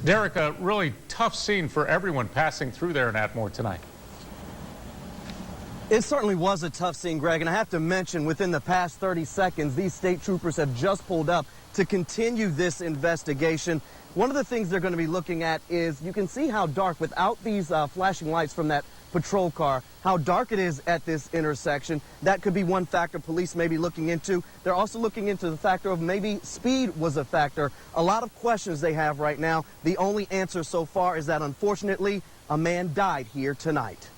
Derrick, a really tough scene for everyone passing through there in Atmore tonight. It certainly was a tough scene, Greg, and I have to mention within the past 30 seconds, these state troopers have just pulled up to continue this investigation. One of the things they're going to be looking at is you can see how dark, without these flashing lights from that patrol car, how dark it is at this intersection. That could be one factor police may be looking into. They're also looking into the factor of maybe speed was a factor. A lot of questions they have right now. The only answer so far is that unfortunately a man died here tonight.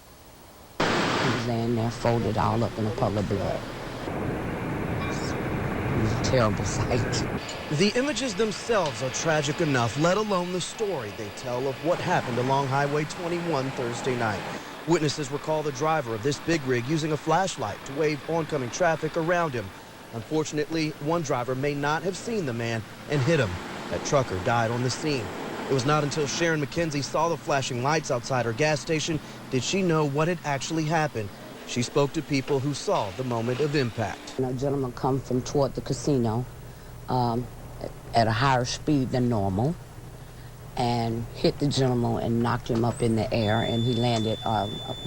He was laying there folded all up in a puddle of blood. It was a terrible sight. The images themselves are tragic enough, let alone the story they tell of what happened along Highway 21 Thursday night. Witnesses recall the driver of this big rig using a flashlight to wave oncoming traffic around him. Unfortunately, one driver may not have seen the man and hit him. That trucker died on the scene. It was not until Sharon McKenzie saw the flashing lights outside her gas station did she know what had actually happened. She spoke to people who saw the moment of impact. A gentleman come from toward the casino at a higher speed than normal and hit the gentleman and knocked him up in the air, and he landed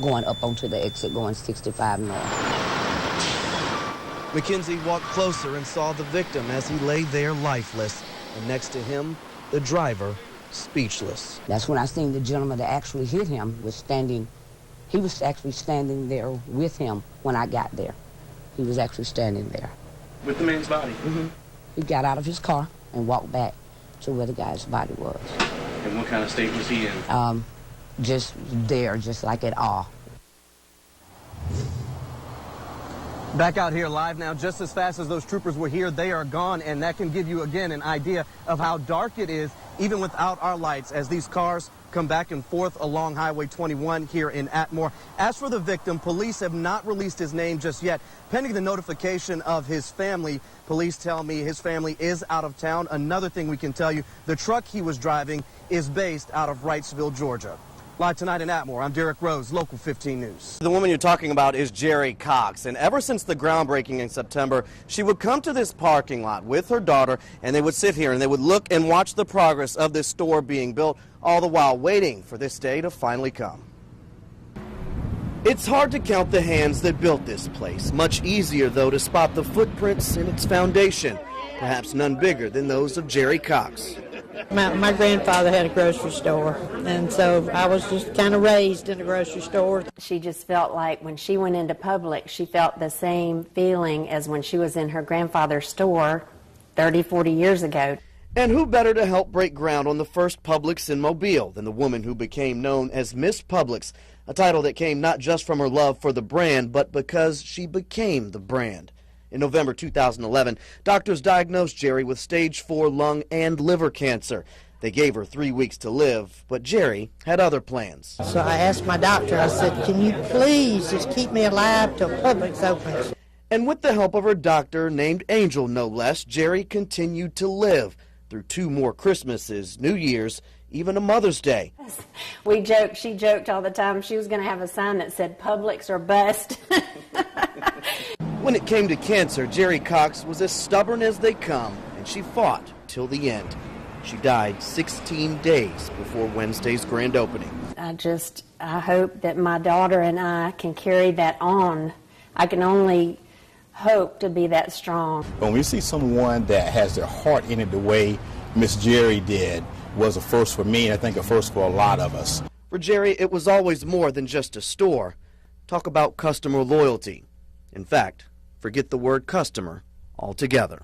going up onto the exit going 65 north. McKenzie walked closer and saw the victim as he lay there lifeless, and next to him, the driver, speechless. That's when I seen the gentleman that actually hit him was standing. He was actually standing there with him when I got there. He was actually standing there. With the man's body? Mm-hmm. He got out of his car and walked back to where the guy's body was. And what kind of state was he in? Just there, just like at awe. Back out here live now, just as fast as those troopers were here, they are gone, and that can give you, again, an idea of how dark it is, even without our lights, as these cars come back and forth along Highway 21 here in Atmore. As for the victim, police have not released his name just yet. Pending the notification of his family, police tell me his family is out of town. Another thing we can tell you, the truck he was driving is based out of Wrightsville, Georgia. Live tonight in Atmore, I'm Derrick Rose, Local 15 News. The woman you're talking about is Jerry Cox, and ever since the groundbreaking in September, she would come to this parking lot with her daughter, and they would sit here and they would look and watch the progress of this store being built, all the while waiting for this day to finally come. It's hard to count the hands that built this place. Much easier, though, to spot the footprints in its foundation, perhaps none bigger than those of Jerry Cox. My grandfather had a grocery store, and so I was just kind of raised in a grocery store. She just felt like when she went into Publix, she felt the same feeling as when she was in her grandfather's store 30, 40 years ago. And who better to help break ground on the first Publix in Mobile than the woman who became known as Miss Publix, a title that came not just from her love for the brand, but because she became the brand. In November 2011, doctors diagnosed Jerry with stage 4 lung and liver cancer. They gave her 3 weeks to live, but Jerry had other plans. So I asked my doctor, I said, can you please just keep me alive till Publix opens? And with the help of her doctor, named Angel no less, Jerry continued to live through 2 more Christmases, New Year's, even a Mother's Day. She joked all the time she was going to have a sign that said Publix or bust. When it came to cancer, Jerry Cox was as stubborn as they come, and she fought till the end. She died 16 days before Wednesday's grand opening. I hope that my daughter and I can carry that on. I can only hope to be that strong. When we see someone that has their heart in it the way Miss Jerry did, was a first for me, and I think a first for a lot of us. For Jerry, it was always more than just a store. Talk about customer loyalty. In fact, forget the word customer altogether.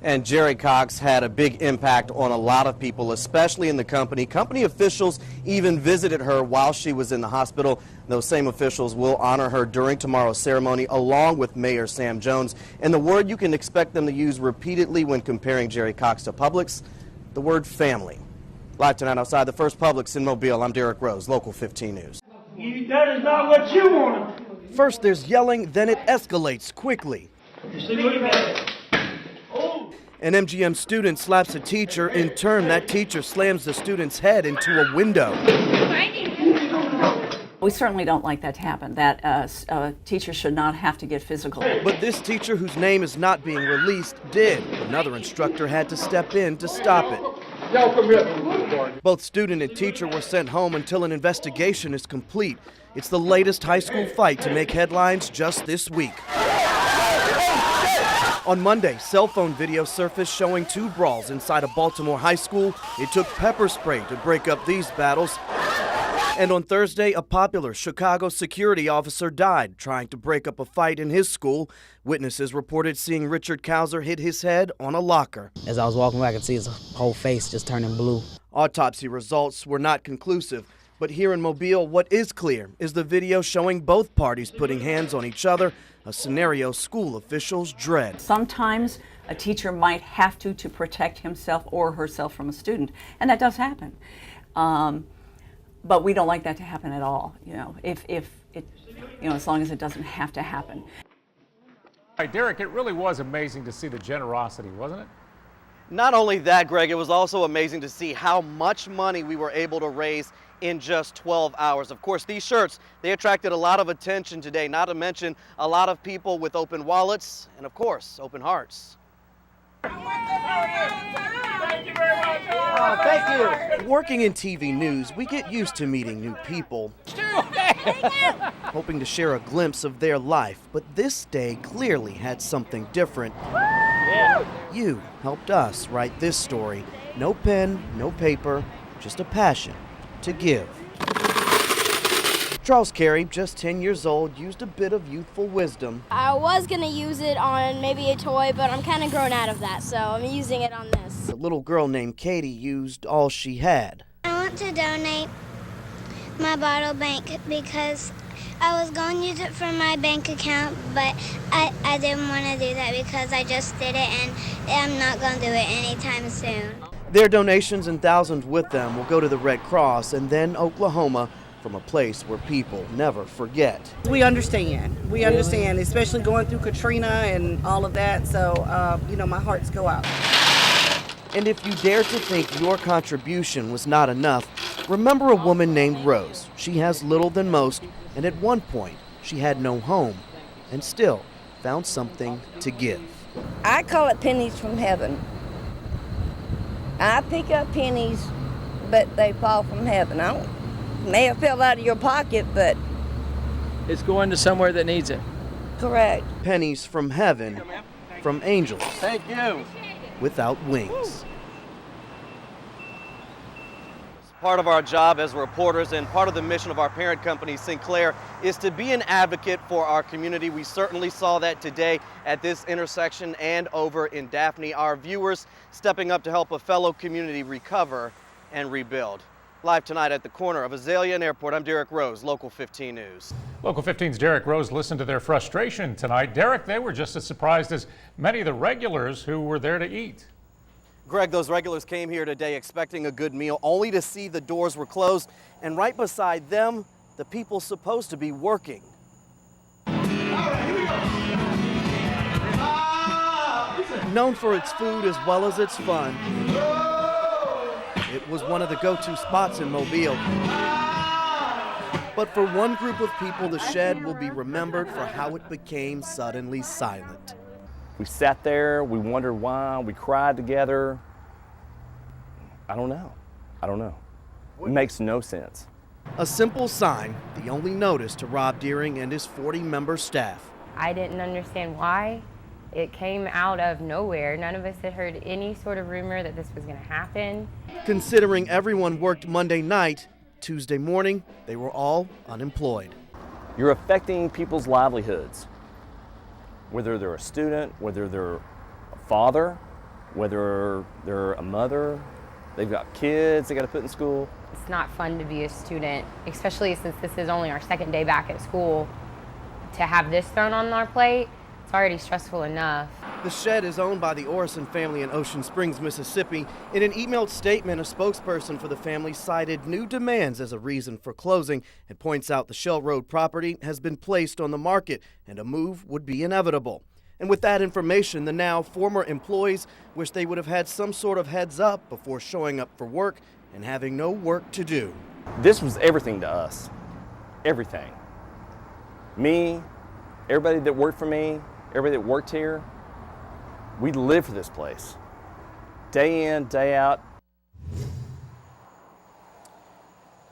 And Jerry Cox had a big impact on a lot of people, especially in the company. Company officials even visited her while she was in the hospital. Those same officials will honor her during tomorrow's ceremony, along with Mayor Sam Jones. And the word you can expect them to use repeatedly when comparing Jerry Cox to Publix, the word family. Live tonight outside the first Publix in Mobile, I'm Derrick Rose, Local 15 News. That is not what you wanted. First there's yelling, then it escalates quickly. You see, look at that. An MGM student slaps a teacher. In turn, that teacher slams the student's head into a window. We certainly don't like that to happen, that teachers should not have to get physical. But this teacher, whose name is not being released, did. Another instructor had to step in to stop it. Y'all come here. Both student and teacher were sent home until an investigation is complete. It's the latest high school fight to make headlines just this week. On Monday, cell phone video surfaced showing two brawls inside a Baltimore high school. It took pepper spray to break up these battles. And on Thursday, a popular Chicago security officer died trying to break up a fight in his school. Witnesses reported seeing Richard Kauser hit his head on a locker. As I was walking by, I could see his whole face just turning blue. Autopsy results were not conclusive, but here in Mobile, what is clear is the video showing both parties putting hands on each other, a scenario school officials dread. Sometimes a teacher might have to protect himself or herself from a student, and that does happen. But we don't like that to happen at all, if it, as long as it doesn't have to happen. Hey, Derrick, it really was amazing to see the generosity, wasn't it? Not only that, Greg, it was also amazing to see how much money we were able to raise in just 12 hours. Of course, these shirts, they attracted a lot of attention today, not to mention a lot of people with open wallets and, of course, open hearts. Thank you very much. Oh, thank you. Working in TV news, we get used to meeting new people, hoping to share a glimpse of their life. But this day clearly had something different. You helped us write this story. No pen, no paper, just a passion to give. Charles Carey, just 10 years old, used a bit of youthful wisdom. I was going to use it on maybe a toy, but I'm kind of grown out of that, so I'm using it on this. A little girl named Katie used all she had. I want to donate my bottle bank because I was going to use it for my bank account, but I didn't want to do that because I just did it and I'm not going to do it anytime soon. Their donations and thousands with them will go to the Red Cross and then Oklahoma, from a place where people never forget. We understand, especially going through Katrina and all of that, so, my hearts go out. And if you dare to think your contribution was not enough, remember a woman named Rose. She has little than most, and at one point, she had no home, and still found something to give. I call it pennies from heaven. I pick up pennies, but they fall from heaven. May have fell out of your pocket, but it's going to somewhere that needs it. Correct. Pennies from heaven, from angels. Thank you. Without wings. Part of our job as reporters and part of the mission of our parent company, Sinclair, is to be an advocate for our community. We certainly saw that today at this intersection and over in Daphne. Our viewers stepping up to help a fellow community recover and rebuild. Live tonight at the corner of Azalea and Airport, I'm Derrick Rose, Local 15 News. Local 15's Derrick Rose listened to their frustration tonight. Derrick, they were just as surprised as many of the regulars who were there to eat. Greg, those regulars came here today expecting a good meal, only to see the doors were closed, and right beside them, the people supposed to be working. Known for its food as well as its fun, it was one of the go-to spots in Mobile. But for one group of people, the shed will be remembered for how it became suddenly silent. We sat there, we wondered why, we cried together. I don't know. It makes no sense. A simple sign, the only notice to Rob Deering and his 40-member staff. I didn't understand why. It came out of nowhere. None of us had heard any sort of rumor that this was going to happen. Considering everyone worked Monday night, Tuesday morning, they were all unemployed. You're affecting people's livelihoods. Whether they're a student, whether they're a father, whether they're a mother, they've got kids they got to put in school. It's not fun to be a student, especially since this is only our second day back at school. To have this thrown on our plate, it's already stressful enough. The shed is owned by the Orison family in Ocean Springs, Mississippi. In an emailed statement, a spokesperson for the family cited new demands as a reason for closing and points out the Shell Road property has been placed on the market and a move would be inevitable. And with that information, the now former employees wish they would have had some sort of heads up before showing up for work and having no work to do. This was everything to us. Everything. Me, everybody that worked for me, everybody that worked here, we lived for this place. Day in, day out.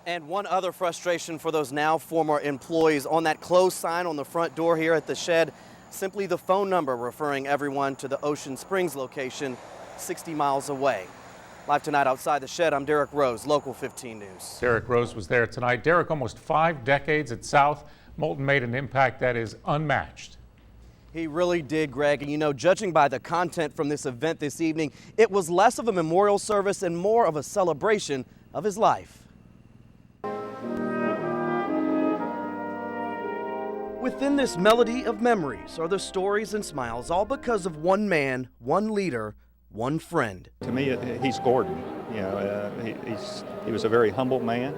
And one other frustration for those now former employees on that closed sign on the front door here at the shed, simply the phone number referring everyone to the Ocean Springs location 60 miles away. Live tonight outside the shed, I'm Derrick Rose, Local 15 News. Derrick Rose was there tonight. Derrick, almost 5 decades at South, Moulton made an impact that is unmatched. He really did, Greg. And you know, judging by the content from this event this evening, it was less of a memorial service and more of a celebration of his life. Within this melody of memories are the stories and smiles, all because of one man, one leader, one friend. To me, he's Gordon. You know, he was a very humble man.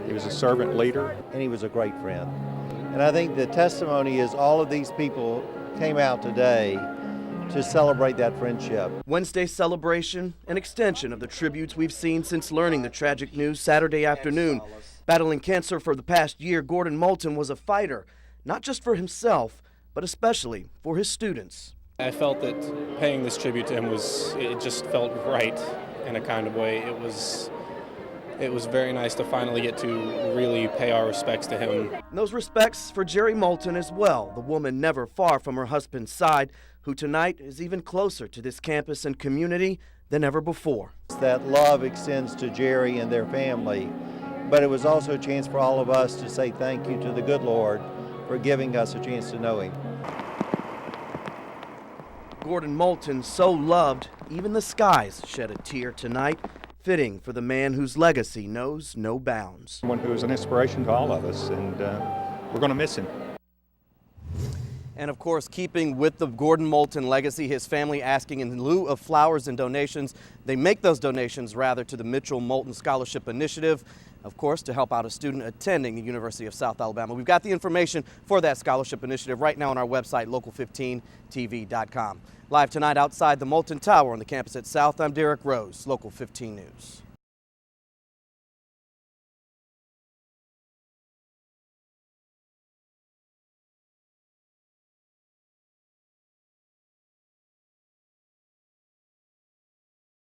He was a servant leader. And he was a great friend. And I think the testimony is all of these people came out today to celebrate that friendship. Wednesday's celebration, an extension of the tributes we've seen since learning the tragic news Saturday afternoon. Battling cancer for the past year, Gordon Moulton was a fighter, not just for himself, but especially for his students. I felt that paying this tribute to him it just felt right in a kind of way. It was very nice to finally get to really pay our respects to him. And those respects for Jerry Moulton as well, the woman never far from her husband's side, who tonight is even closer to this campus and community than ever before. That love extends to Jerry and their family, but it was also a chance for all of us to say thank you to the good Lord for giving us a chance to know him. Gordon Moulton, so loved, even the skies shed a tear tonight, fitting for the man whose legacy knows no bounds. Someone who was an inspiration to all of us, and we're going to miss him. And of course, keeping with the Gordon Moulton legacy, his family asking in lieu of flowers and donations, they make those donations rather to the Mitchell Moulton Scholarship Initiative, of course, to help out a student attending the University of South Alabama. We've got the information for that scholarship initiative right now on our website, local15tv.com. Live tonight outside the Moulton Tower on the campus at South, I'm Derrick Rose, Local 15 News.